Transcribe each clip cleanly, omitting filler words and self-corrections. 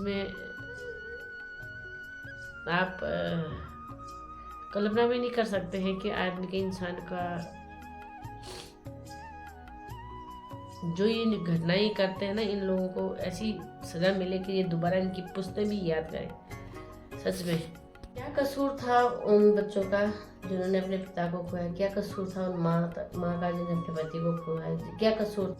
जिसमें आप कल्पना भी नहीं कर सकते हैं कि आदमी के इंसान का जो ये घटनाएं करते हैं ना, इन लोगों को ऐसी सजा मिले कि ये दोबारा इनकी पुश्तें भी याद करें। सच में क्या कसूर था उन बच्चों का जिन्होंने अपने पिता को खोया? क्या कसूर था उन माँ का जिन्होंने अपने पति को खोया? क्या कसूर?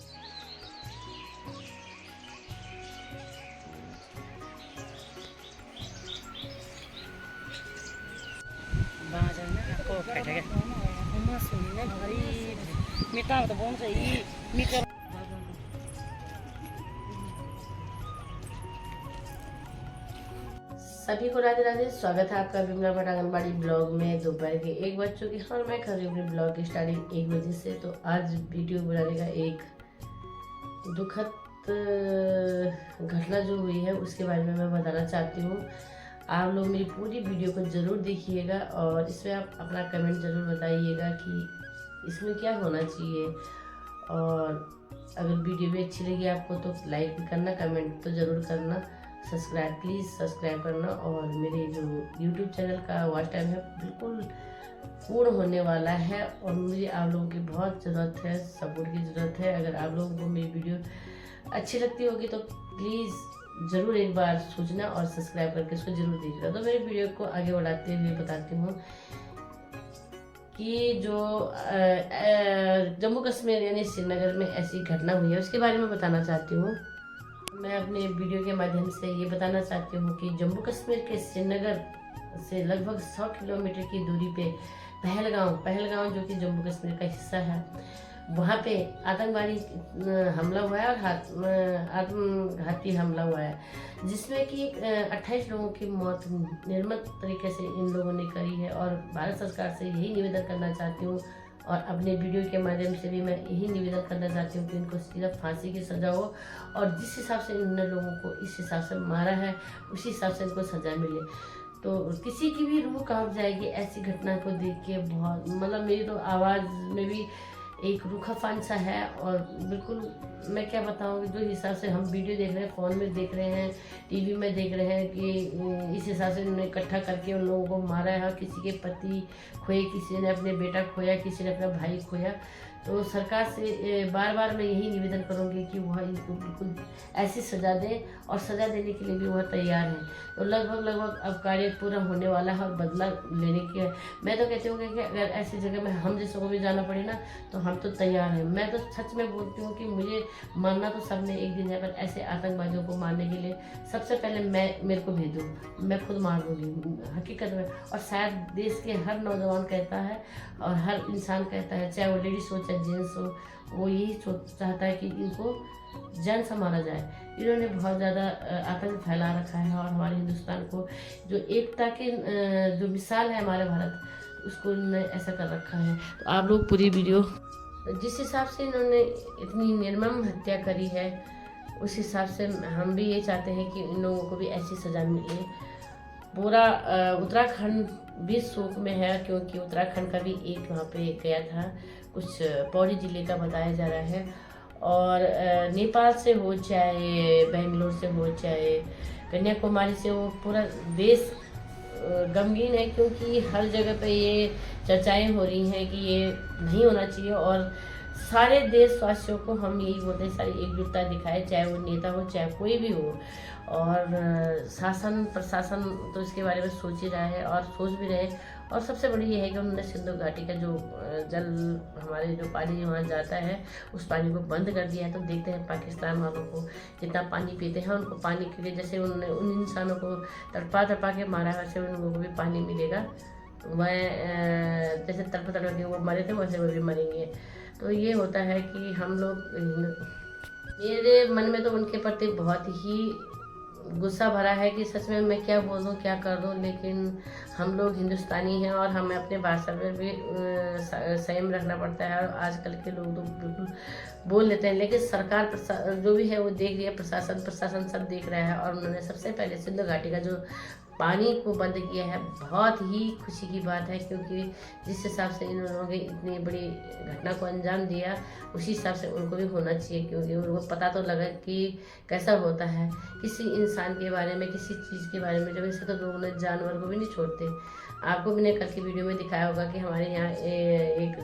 सभी को राधे राधे। स्वागत है आपका विमला भट्ट आंगनबाड़ी ब्लॉग में। दोपहर के 1 बज चुके हैं और मैं कर रही हूँ अपने ब्लॉग की स्टार्टिंग 1 बजे से। तो आज वीडियो बनाने का एक दुखद घटना जो हुई है उसके बारे में मैं बताना चाहती हूँ। आप लोग मेरी पूरी वीडियो को ज़रूर देखिएगा और इसमें आप अपना कमेंट ज़रूर बताइएगा कि इसमें क्या होना चाहिए। और अगर वीडियो भी अच्छी लगी आपको तो लाइक भी करना, कमेंट तो ज़रूर करना, सब्सक्राइब प्लीज़ सब्सक्राइब करना। और मेरे जो यूट्यूब चैनल का वॉच टाइम है बिल्कुल पूर्ण होने वाला है और मुझे आप लोगों की बहुत ज़रूरत है, सपोर्ट की ज़रूरत है। अगर आप लोगों को मेरी वीडियो अच्छी लगती होगी तो प्लीज़ ज़रूर एक बार सोचना और सब्सक्राइब करके इसको ज़रूर देखना। तो मेरी वीडियो को आगे बढ़ाते हुए बताती हूँ कि जो जम्मू कश्मीर यानी श्रीनगर में ऐसी घटना हुई है उसके बारे में बताना चाहती हूँ। मैं अपने वीडियो के माध्यम से ये बताना चाहती हूँ कि जम्मू कश्मीर के श्रीनगर से लगभग 100 किलोमीटर की दूरी पे पहलगांव जो कि जम्मू कश्मीर का हिस्सा है, वहाँ पे आतंकवादी हमला हुआ है और आत्मघाती हमला हुआ है, जिसमें कि 28 लोगों की मौत निर्मम तरीके से इन लोगों ने करी है। और भारत सरकार से यही निवेदन करना चाहती हूँ और अपने वीडियो के माध्यम से भी मैं यही निवेदन करना चाहती हूँ कि इनको सिर्फ फांसी की सज़ा हो और जिस हिसाब से इन लोगों को इस हिसाब से मारा है उसी हिसाब से इनको सज़ा मिले। तो किसी की भी रूह कांप जाएगी ऐसी घटना को देख के। बहुत मतलब मेरी तो आवाज़ में भी एक रूखापन सा है और बिल्कुल मैं क्या बताऊँ, जो हिसाब से हम वीडियो देख रहे हैं, फ़ोन में देख रहे हैं, टीवी में देख रहे हैं कि इस हिसाब से उन्होंने इकट्ठा करके उन लोगों को मारा है। किसी के पति खोए, किसी ने अपने बेटा खोया, किसी ने अपना भाई खोया। तो सरकार से बार बार मैं यही निवेदन करूँगी कि वह इनको बिल्कुल ऐसी सज़ा दें और सज़ा देने के लिए भी वह तैयार है। तो लगभग अब कार्य पूरा होने वाला है और बदला लेने की है। मैं तो कहती हूँ कि अगर ऐसी जगह में हम जैसों को भी जाना पड़े ना तो हम तो तैयार हैं। मैं तो सच में बोलती हूँ कि मुझे मरना तो सबने एक दिन है, पर ऐसे आतंकवादियों को मारने के लिए सबसे पहले मेरे को भेजो, मैं खुद मार दूँगी हकीकत में। और शायद देश के हर नौजवान कहता है और हर इंसान कहता है, चाहे वो लेडीज हो चाहे जेंट्स हो, वो यही चाहता है कि इनको जान से मारा जाए। इन्होंने बहुत ज़्यादा आतंक फैला रखा है और हमारे हिंदुस्तान को जो एकता के जो मिसाल है हमारे भारत, उसको इन्होंने ऐसा कर रखा है। तो आप लोग पूरी वीडियो, जिस हिसाब से इन्होंने इतनी निर्मम हत्या करी है उस हिसाब से हम भी ये चाहते हैं कि इन लोगों को भी ऐसी सज़ा मिले। पूरा उत्तराखंड भी शोक में है क्योंकि उत्तराखंड का भी एक वहाँ पे गया था, कुछ पौड़ी जिले का बताया जा रहा है। और नेपाल से हो चाहे बेंगलोर से हो चाहे कन्याकुमारी से हो, पूरा देश गमगीन है क्योंकि हर जगह पे ये चर्चाएं हो रही हैं कि ये नहीं होना चाहिए। और सारे देशवासियों को हम यही बोलते हैं, सारी एकजुटता दिखाए, चाहे वो नेता हो चाहे कोई भी हो। और शासन प्रशासन तो इसके बारे में सोच ही रहा है और सोच भी रहे। और सबसे बड़ी ये है कि उन्होंने सिंधु घाटी का जो जल, हमारे जो पानी वहाँ जाता है, उस पानी को बंद कर दिया है। तो देखते हैं पाकिस्तान वालों को जितना पानी पीते हैं उनको पानी के लिए, जैसे उन्होंने उन इंसानों को तड़पा के मारा है वैसे उन लोगों को भी पानी मिलेगा। वह जैसे तड़प के वो मरे थे वैसे वो भी मरेंगे। तो ये होता है कि हम लोग, मेरे मन में तो उनके प्रति बहुत ही गुस्सा भरा है कि सच में मैं क्या बोल दूँ क्या कर दूँ। लेकिन हम लोग हिंदुस्तानी हैं और हमें अपने भाषा में भी संयम रखना पड़ता है। और आजकल के लोग तो बिल्कुल बोल लेते हैं, लेकिन सरकार जो भी है वो देख रही है, प्रशासन सब देख रहा है। और उन्होंने सबसे पहले सिंधु घाटी का जो पानी को बंद किया है, बहुत ही खुशी की बात है, क्योंकि जिस हिसाब से इन लोगों ने इतनी बड़ी घटना को अंजाम दिया, उसी हिसाब से उनको भी होना चाहिए, क्योंकि उनको पता तो लगा कि कैसा होता है किसी इंसान के बारे में, किसी चीज़ के बारे में। जब ऐसे तो लोग ने जानवर को भी नहीं छोड़ते। आपको मैंने कल की वीडियो में दिखाया होगा कि हमारे यहाँ एक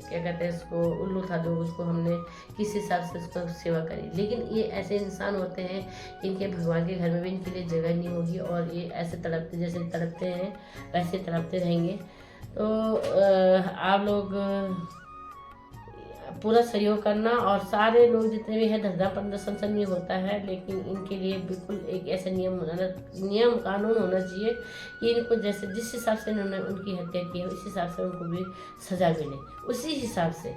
क्या कहते हैं उसको, उल्लू था, जो उसको हमने किस हिसाब से उसको सेवा करी। लेकिन ये ऐसे इंसान होते हैं, इनके भगवान के घर में भी इनके लिए जगह नहीं होगी, और ये ऐसे तड़पते, जैसे तड़पते हैं वैसे तड़पते रहेंगे। तो आप लोग पूरा सहयोग करना, और सारे लोग जितने भी हैं, धरना प्रदर्शन नहीं होता है, लेकिन इनके लिए बिल्कुल एक ऐसा नियम कानून होना चाहिए कि इनको जैसे जिस हिसाब से इन्होंने उनकी हत्या की है, उस हिसाब से उनको भी सजा मिले उसी हिसाब से।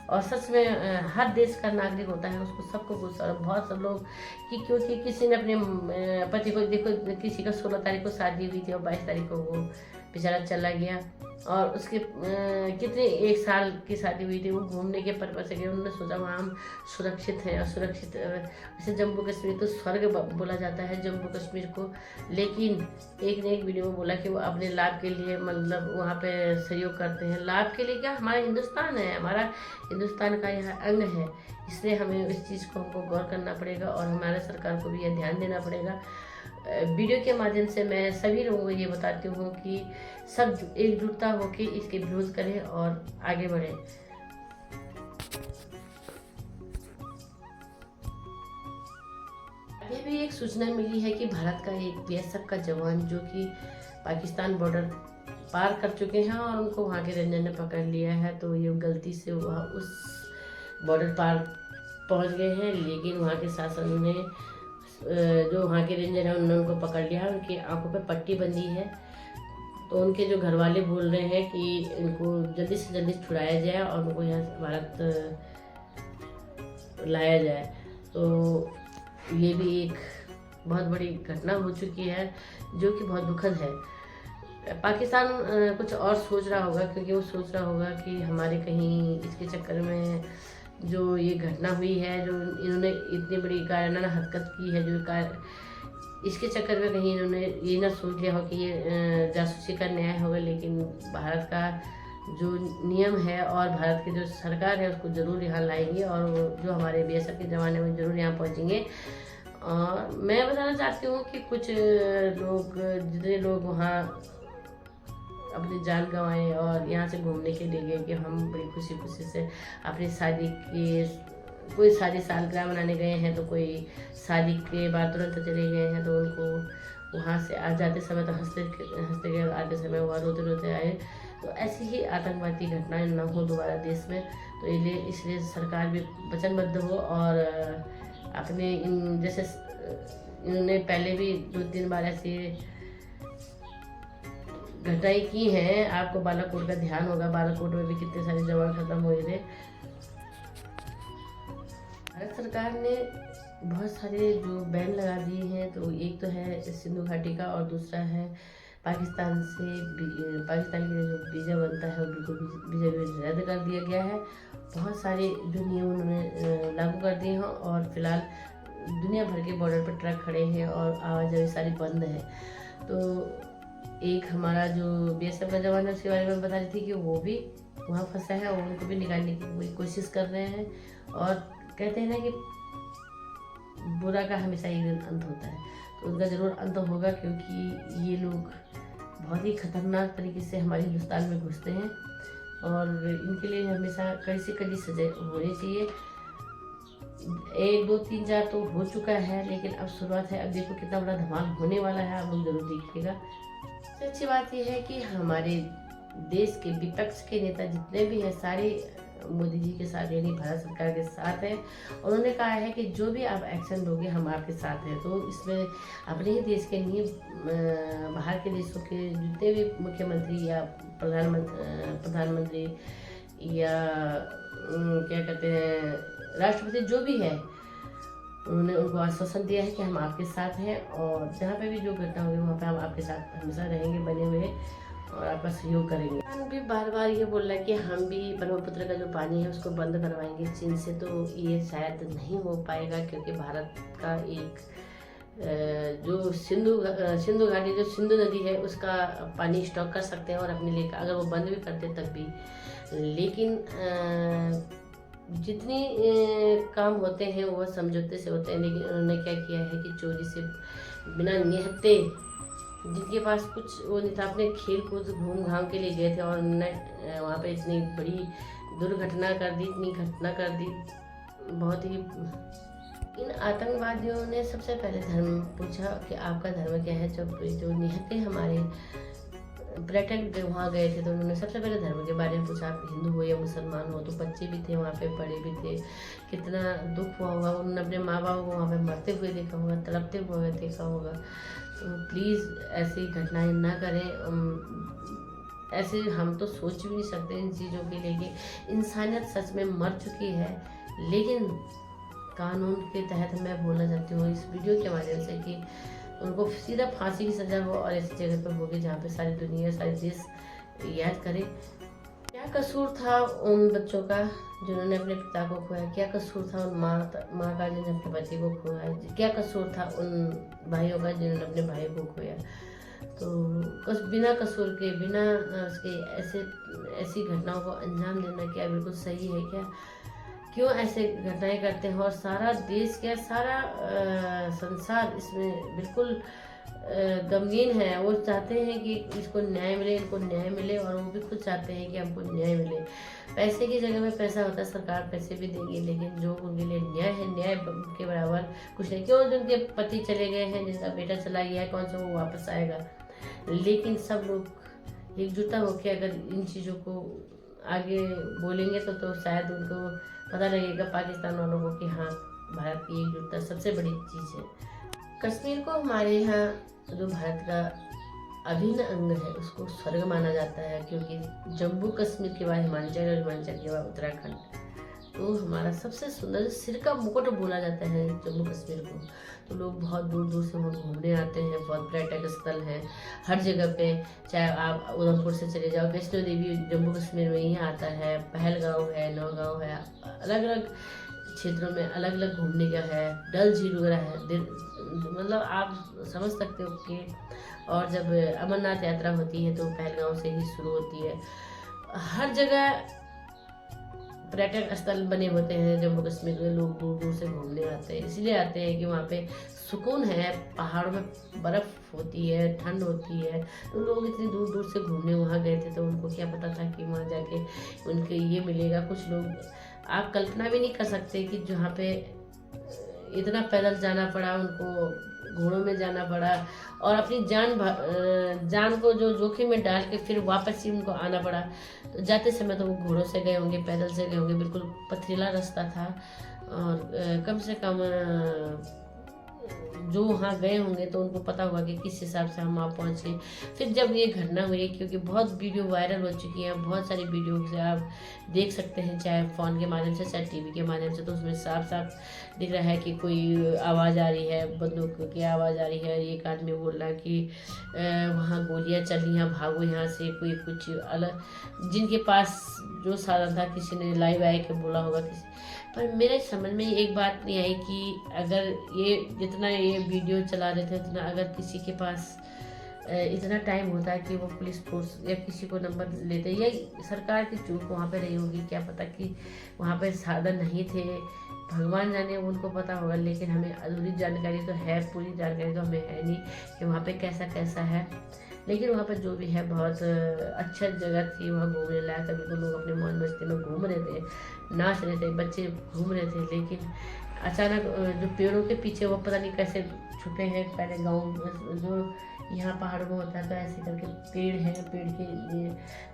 और सच में हर देश का नागरिक होता है, उसको सबको गुस्सा, और बहुत सब लोग कि क्योंकि किसी ने अपने पति को, देखो किसी का 16 तारीख को शादी हुई थी और 22 तारीख को वो बेचारा चला गया, और उसके कितने 1 साल की शादी हुई थी, वो घूमने के पर्पज से गए। उन्होंने सोचा वहाँ हम सुरक्षित हैं, और सुरक्षित जैसे जम्मू कश्मीर तो स्वर्ग बोला जाता है जम्मू कश्मीर को। लेकिन एक ने एक वीडियो में बोला कि वो अपने लाभ के लिए मतलब वहाँ पे सहयोग करते हैं। लाभ के लिए क्या, हमारा हिंदुस्तान है, हमारा हिंदुस्तान का यह अंग है, इसलिए हमें इस चीज़ को हमको गौर करना पड़ेगा, और हमारे सरकार को भी यह ध्यान देना पड़ेगा। वीडियो के माध्यम से मैं सभी लोगों को ये बताती हूँ कि सब एकजुटता होकर इसके विरोध करें और आगे बढ़ें। अभी भी एक सूचना मिली है कि भारत का एक बीएसएफ का जवान जो कि पाकिस्तान बॉर्डर पार कर चुके हैं, और उनको वहाँ के रेंजर ने पकड़ लिया है। तो ये गलती से वहाँ उस बॉर्डर पार पहुँच गए हैं, लेकिन वहाँ के शासन ने, जो वहाँ के रेंजर हैं, उन्होंने उनको पकड़ लिया। उनकी आंखों पे पट्टी बंधी है। तो उनके जो घर वाले बोल रहे हैं कि इनको जल्दी से जल्दी छुड़ाया जाए और उनको यहाँ भारत लाया जाए। तो ये भी एक बहुत बड़ी घटना हो चुकी है, जो कि बहुत दुखद है। पाकिस्तान कुछ और सोच रहा होगा, क्योंकि वो सोच रहा होगा कि हमारे कहीं इसके चक्कर में जो ये घटना हुई है, जो इन्होंने इतनी बड़ी कायराना हरकत की है, जो इसके चक्कर में कहीं इन्होंने ये ना सोच लिया हो कि ये जासूसी का न्याय होगा। लेकिन भारत का जो नियम है और भारत की जो सरकार है उसको ज़रूर यहाँ लाएंगे, और जो हमारे बीएसएफ के जवान हैं वो ज़रूर यहाँ पहुँचेंगे। और मैं बताना चाहती हूँ कि कुछ लोग, जितने लोग वहाँ अपनी जान गंवाए और यहाँ से घूमने के लिए गए कि हम बड़ी खुशी खुशी से अपनी शादी की, कोई शादी सालगिरह मनाने गए हैं, तो कोई शादी के बाद तुरंत चले गए हैं, तो उनको वहाँ से आ जाते समय तो हंसते गए, आते समय वहाँ रोते रोते आए। तो ऐसी ही आतंकवादी घटनाएं ना हो दोबारा देश में। तो इसलिए सरकार भी वचनबद्ध हो, और अपने जैसे इन्होंने पहले भी 2-3 बार ऐसी घटनाएं की हैं। आपको बालाकोट का ध्यान होगा, बालाकोट में भी कितने सारे जवान खत्म हुए थे। भारत सरकार ने बहुत सारे जो बैन लगा दिए हैं, तो एक तो है सिंधु घाटी का, और दूसरा है पाकिस्तान के लिए जो वीज़ा बनता है वो बिल्कुल वीज़ा रद्द कर दिया गया है। बहुत सारे जो नियम उन्होंने लागू कर दिए हैं, और फिलहाल दुनिया भर के बॉर्डर पर ट्रक खड़े हैं और आवाजाही सारी बंद है। तो एक हमारा जो बीएसएफ का जवान है उसके बारे में बता रही थी कि वो भी वहाँ फंसा है, और उनको भी निकालने की पूरी कोशिश कर रहे हैं। और कहते हैं ना कि बुरा का हमेशा एक दिन अंत होता है, तो उनका ज़रूर अंत होगा, क्योंकि ये लोग बहुत ही खतरनाक तरीके से हमारे हिंदुस्तान में घुसते हैं, और इनके लिए हमेशा कड़ी से कड़ी सजा होनी चाहिए। 1, 2, 3, 4 तो हो चुका है, लेकिन अब शुरुआत है। अब देखो कितना बड़ा धमाल होने वाला है, आप लोग जरूर देखिएगा। सबसे अच्छी बात यह है कि हमारे देश के विपक्ष के नेता जितने भी हैं, सारे मोदी जी के साथ यानी भारत सरकार के साथ है। उन्होंने कहा है कि जो भी आप एक्शन लोगे हम आपके साथ हैं। तो इसमें अपने ही देश के नहीं, बाहर के देशों के जितने भी मुख्यमंत्री या प्रधानमंत्री या क्या कहते हैं राष्ट्रपति जो भी है, उन्होंने उनको आश्वासन दिया है कि हम आपके साथ हैं, और जहाँ पे भी जो घटना होगी वहाँ पे हम आपके साथ हमेशा रहेंगे बने हुए। और आपका सहयोग करेंगे। हम भी बार बार ये बोल रहा है कि हम भी ब्रह्मपुत्र का जो पानी है उसको बंद करवाएंगे चीन से, तो ये शायद नहीं हो पाएगा, क्योंकि भारत का एक जो सिंधु घाटी, जो सिंधु नदी है, उसका पानी स्टॉक कर सकते हैं और अपने लिए, अगर वो बंद भी करते तब भी। लेकिन जितनी काम होते हैं वो समझौते से होते हैं, लेकिन उन्होंने क्या किया है कि चोरी से, बिना निहत्ते, जिनके पास कुछ वो नहीं था, अपने खेल कूद घूम घाम के लिए गए थे और उन्होंने वहाँ पे इतनी बड़ी दुर्घटना कर दी, इतनी घटना कर दी, बहुत ही। इन आतंकवादियों ने सबसे पहले धर्म पूछा कि आपका धर्म क्या है। जब जो निहत्ते हमारे पर्यटक वहाँ गए थे तो उन्होंने सबसे पहले धर्म के बारे में पूछा, आप हिंदू हो या मुसलमान हो। तो बच्चे भी थे वहाँ पे, बड़े भी थे, कितना दुख हुआ होगा, उन्होंने अपने माँ बाप को वहाँ पे मरते हुए देखा होगा, तड़पते हुए देखा होगा। तो प्लीज़ ऐसी घटनाएं ना करें। ऐसे हम तो सोच भी नहीं सकते इन चीज़ों के लिए। इंसानियत सच में मर चुकी है, लेकिन कानून के तहत मैं बोलना चाहती हूँ इस वीडियो के माध्यम से कि उनको सीधा फांसी की सज़ा हो और ऐसी जगह पर होगी जहाँ पे सारी दुनिया, सारे देश याद करे। क्या कसूर था उन बच्चों का जिन्होंने अपने पिता को खोया? क्या कसूर था उन माँ का जिन्होंने अपने पति को खोया? क्या कसूर था उन भाइयों का जिन्होंने अपने भाई को खोया? तो बिना कसूर के, बिना उसके ऐसी घटनाओं को अंजाम देना क्या बिल्कुल सही है क्या? क्यों ऐसे घटनाएं करते हैं? और सारा देश, क्या सारा संसार इसमें बिल्कुल गमगीन है। वो चाहते हैं कि इसको न्याय मिले, इनको न्याय मिले, और वो भी खुद चाहते हैं कि हमको न्याय मिले। पैसे की जगह में पैसा होता है, सरकार पैसे भी देगी, लेकिन जो उनके लिए न्याय है, न्याय के बराबर कुछ नहीं। क्यों जिनके पति चले गए हैं, जिनका बेटा चला गया है, कौन सा वो वापस आएगा? लेकिन सब लोग एकजुटता होकर अगर इन चीज़ों को आगे बोलेंगे तो शायद उनको पता लगेगा, पाकिस्तान वालों को, कि हाँ, भारत की एकजुटता सबसे बड़ी चीज़ है। कश्मीर को हमारे यहाँ जो भारत का अभिन्न अंग है उसको स्वर्ग माना जाता है, क्योंकि जम्मू कश्मीर के बाद हिमाचल और हिमाचल के बाद उत्तराखंड, तो हमारा सबसे सुंदर सिर का मुकुट बोला जाता है जम्मू कश्मीर को। तो लोग बहुत दूर दूर से वहाँ घूमने आते हैं, बहुत पर्यटक स्थल है हर जगह पे। चाहे आप उधमपुर से चले जाओ, वैष्णो देवी जम्मू कश्मीर में ही आता है, पहलगांव है, नौगांव है, अलग अलग क्षेत्रों में अलग अलग घूमने का है, डल झील वगैरह है। मतलब आप समझ सकते हो कि, और जब अमरनाथ यात्रा होती है तो पहलगांव से ही शुरू होती है। हर जगह पर्यटक स्थल बने होते हैं जम्मू कश्मीर में, लोग दूर दूर से घूमने आते हैं। इसलिए आते हैं कि वहाँ पे सुकून है, पहाड़ों में बर्फ़ होती है, ठंड होती है, तो लोग इतनी दूर दूर से घूमने वहाँ गए थे। तो उनको क्या पता था कि वहाँ जाके उनके ये मिलेगा। कुछ लोग, आप कल्पना भी नहीं कर सकते कि जहाँ पे इतना पैदल जाना पड़ा उनको, घोड़ों में जाना पड़ा, और अपनी जान को जो जोखिम में डाल के फिर वापस ही उनको आना पड़ा। तो जाते समय तो वो घोड़ों से गए होंगे, पैदल से गए होंगे, बिल्कुल पथरीला रास्ता था, और कम से कम जो वहाँ गए होंगे तो उनको पता होगा कि किस हिसाब से हम वहाँ पहुँचे। फिर जब ये घटना हुई, क्योंकि बहुत वीडियो वायरल हो चुकी है, बहुत सारी वीडियो से आप देख सकते हैं, चाहे फ़ोन के माध्यम से, चाहे टीवी के माध्यम से, तो उसमें साफ साफ दिख रहा है कि कोई आवाज़ आ रही है, बंदूक की आवाज़ आ रही है, एक आदमी बोल रहा है कि वहाँ गोलियाँ चल रही हैं, भागो यहाँ से। कोई कुछ अलग, जिनके पास जो साधन था, किसी ने लाइव आए के बोला होगा किसी। पर मेरे समझ में एक बात नहीं आई कि अगर ये जितना ये वीडियो चला रहे थे, उतना अगर किसी के पास इतना टाइम होता है कि वो पुलिस फोर्स या किसी को नंबर लेते, या सरकार की चूक वहाँ पे रही होगी, क्या पता कि वहाँ पे साधन नहीं थे, भगवान जाने, उनको पता होगा। लेकिन हमें अधूरी जानकारी तो है, पूरी जानकारी तो हमें है नहीं कि वहाँ पे कैसा कैसा है। लेकिन वहाँ पर जो भी है बहुत अच्छा जगह थी, वहाँ घूमने लायक था। बिल्कुल लोग अपने मौज मस्ती में घूम रहे थे, नाच रहे थे, बच्चे घूम रहे थे। लेकिन अचानक जो पेड़ों के पीछे वो पता नहीं कैसे छुपे हैं। पहले गाँव जो यहाँ पहाड़ों में होता है तो ऐसे करके पेड़ है, पेड़ के लिए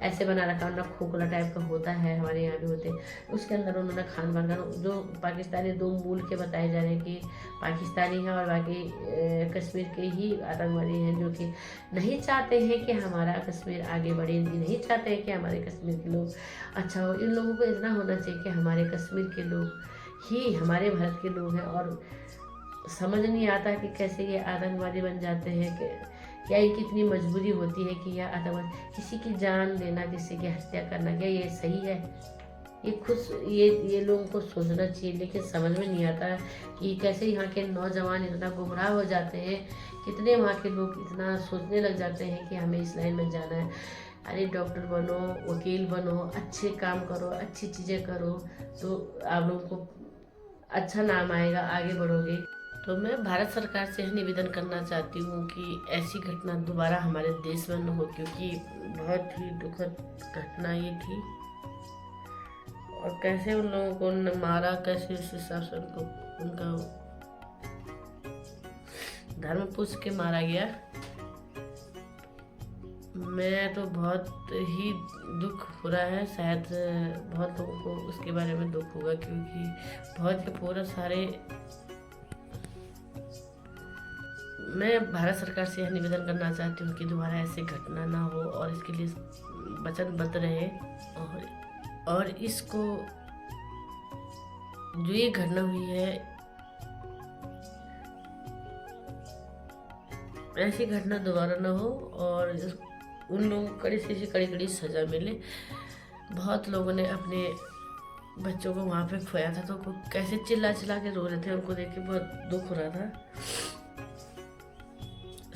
ऐसे बना रखा, ना खोखला टाइप का होता है, हमारे यहाँ भी होते हैं। उसके अंदर उन्होंने खान पान का, जो पाकिस्तानी दो मूल के बताए जा रहे हैं कि पाकिस्तानी हैं और बाकी कश्मीर के ही आतंकवादी हैं, जो कि नहीं चाहते हैं कि हमारा कश्मीर आगे बढ़े, नहीं चाहते हैं कि हमारे कश्मीर के लोग अच्छा हो। इन लोगों को इतना होना चाहिए कि हमारे कश्मीर के लोग ही हमारे भारत के लोग हैं, और समझ नहीं आता कि कैसे ये आतंकवादी बन जाते हैं क्या ये कितनी मजबूरी होती है कि यह आतंकवाद, किसी की जान लेना, किसी की हत्या करना, क्या ये सही है? ये खुद ये लोगों को सोचना चाहिए, लेकिन समझ में नहीं आता कि कैसे यहाँ के नौजवान इतना गुमराह हो जाते हैं, कितने वहाँ के लोग इतना सोचने लग जाते हैं कि हमें इस लाइन में जाना है। अरे डॉक्टर बनो, वकील बनो, अच्छे काम करो, अच्छी चीज़ें करो, तो आप लोगों को अच्छा नाम आएगा, आगे बढ़ोगे। तो मैं भारत सरकार से यह निवेदन करना चाहती हूँ कि ऐसी घटना दोबारा हमारे देश में न हो, क्योंकि बहुत ही दुखद घटना ये थी। और कैसे उन लोगों को मारा, कैसे इस हिसाब से उनका धर्म पूछ के मारा गया। मैं तो बहुत ही दुख हो रहा है, शायद बहुत लोगों को उसके बारे में दुख होगा, क्योंकि बहुत ही पूरा सारे। मैं भारत सरकार से यह निवेदन करना चाहती हूँ कि दोबारा ऐसी घटना ना हो और इसके लिए वचनबद्ध रहे। और इसको, जो ये घटना हुई है, ऐसी घटना दोबारा ना हो और उन लोगों को कड़ी से कड़ी सजा मिले। बहुत लोगों ने अपने बच्चों को वहाँ पे खोया था, तो कैसे चिल्ला चिल्ला के रो रहे थे, उनको देख के बहुत दुख हो रहा था।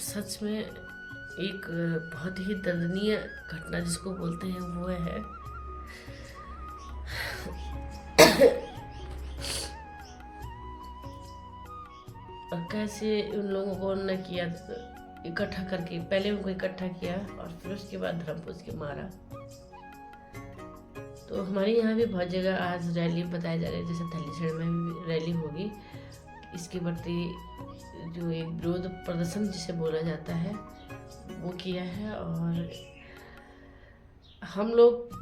सच में एक बहुत ही दर्दनीय घटना जिसको बोलते हैं वो है। और कैसे उन लोगों को न किया, इकट्ठा करके पहले उनको इकट्ठा किया और फिर उसके बाद धर्म पूछ के मारा। तो हमारे यहाँ भी बहुत जगह आज रैली बताए जा रहे हैं, जैसे थलीसर में भी रैली होगी इसके प्रति, जो एक विरोध प्रदर्शन जिसे बोला जाता है वो किया है। और हम लोग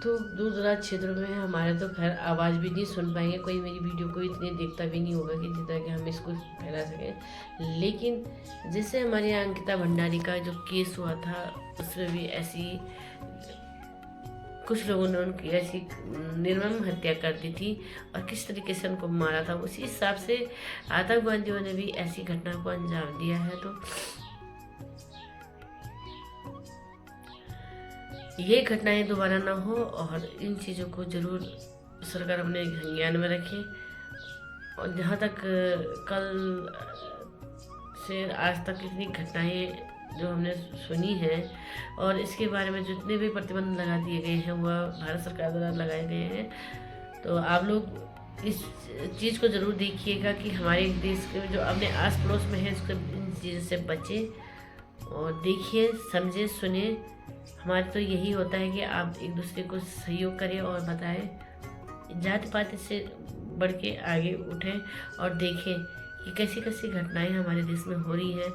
तो दूर दराज क्षेत्रों में, हमारे तो खैर आवाज़ भी नहीं सुन पाएंगे, कोई मेरी वीडियो को इतने देखता भी नहीं होगा कि जितना कि हम इसको फैला सकें। लेकिन जैसे हमारे यहाँ अंकिता भंडारी का जो केस हुआ था, उसमें भी ऐसी कुछ लोगों ने उनकी ऐसी निर्मम हत्या कर दी थी और किस तरीके से उनको मारा था, उसी हिसाब से आतंकवादियों ने भी ऐसी घटना को अंजाम दिया है। तो ये घटनाएं दोबारा ना हो और इन चीज़ों को जरूर सरकार अपने ज्ञान में रखे। और जहाँ तक कल से आज तक इतनी घटनाएं जो हमने सुनी है और इसके बारे में जितने भी प्रतिबंध लगा दिए गए हैं वह भारत सरकार द्वारा लगाए गए हैं। तो आप लोग इस चीज़ को ज़रूर देखिएगा कि हमारे देश के जो अपने आस पड़ोस में है उसको इन चीज़ों से बचे और देखिए, समझे, सुने। हमारे तो यही होता है कि आप एक दूसरे को सहयोग करें और बताएं, जाति पाति से बढ़ के आगे उठें और देखें कि कैसी कैसी घटनाएं हमारे देश में हो रही हैं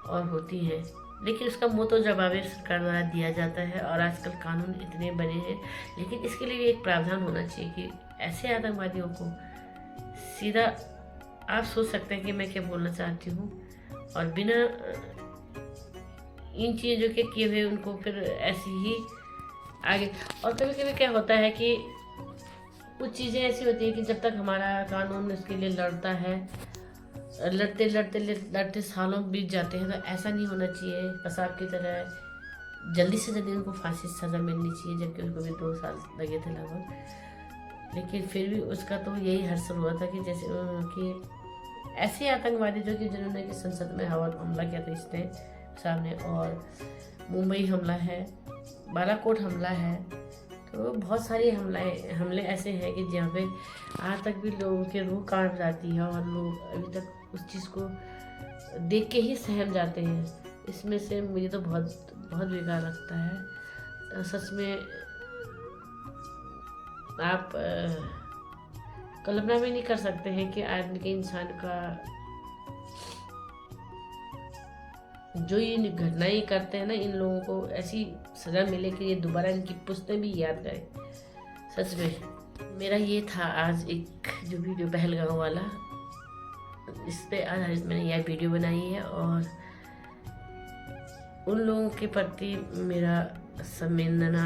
और होती हैं। लेकिन उसका मुँह तो जवाब सरकार द्वारा दिया जाता है और आजकल कानून इतने बने हैं, लेकिन इसके लिए भी एक प्रावधान होना चाहिए कि ऐसे आतंकवादियों को सीधा, आप सोच सकते हैं कि मैं क्या बोलना चाहती हूँ, और बिना इन चीज़ों के किए हुए उनको फिर ऐसी ही आगे। और कभी कभी क्या होता है कि कुछ चीज़ें ऐसी होती हैं कि जब तक हमारा कानून इसके लिए लड़ता है, लड़ते सालों बीत जाते हैं, तो ऐसा नहीं होना चाहिए। कसाब की तरह जल्दी से जल्दी उनको फांसी सज़ा मिलनी चाहिए, जबकि उनको भी 2 साल लगे थे लगभग। लेकिन फिर भी उसका तो यही हर्षण हुआ था कि जैसे कि ऐसे आतंकवादी जो कि जिन्होंने कि संसद में हमला किया था इसने सामने, और मुंबई हमला है, बालाकोट हमला है, तो बहुत सारे हमले ऐसे हैं कि जहाँ पे आज तक भी लोगों के रूह कांप जाती है और लोग अभी तक उस चीज़ को देख के ही सहम जाते हैं। इसमें से मुझे तो बहुत बहुत बेकार लगता है। सच में आप कल्पना भी नहीं कर सकते हैं कि आदमी के इंसान का जो ये घटनाएं करते हैं ना, इन लोगों को ऐसी सज़ा मिले कि ये दोबारा इनकी पुश्तें भी याद करें। सच में मेरा ये था आज एक जो वीडियो पहलगाम वाला, इस पे आधारित मैंने यह वीडियो बनाई है और उन लोगों के प्रति मेरा संवेदना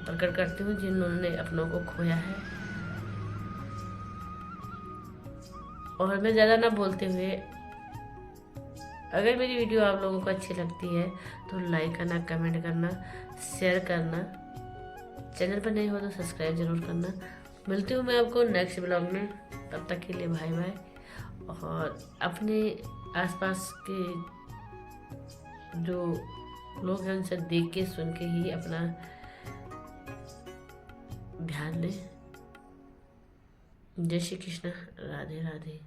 प्रकट करती हूँ जिन्होंने अपनों को खोया है। और मैं ज़्यादा ना बोलते हुए अगर मेरी वीडियो आप लोगों को अच्छी लगती है तो लाइक करना, कमेंट करना, शेयर करना, चैनल पर नहीं हो तो सब्सक्राइब जरूर करना। मिलती हूँ मैं आपको नेक्स्ट ब्लॉग में, तब तक के लिए बाय बाय। और अपने आसपास के जो लोग हैं उनसे देख के सुन के ही अपना ध्यान दें। जय श्री कृष्ण, राधे राधे।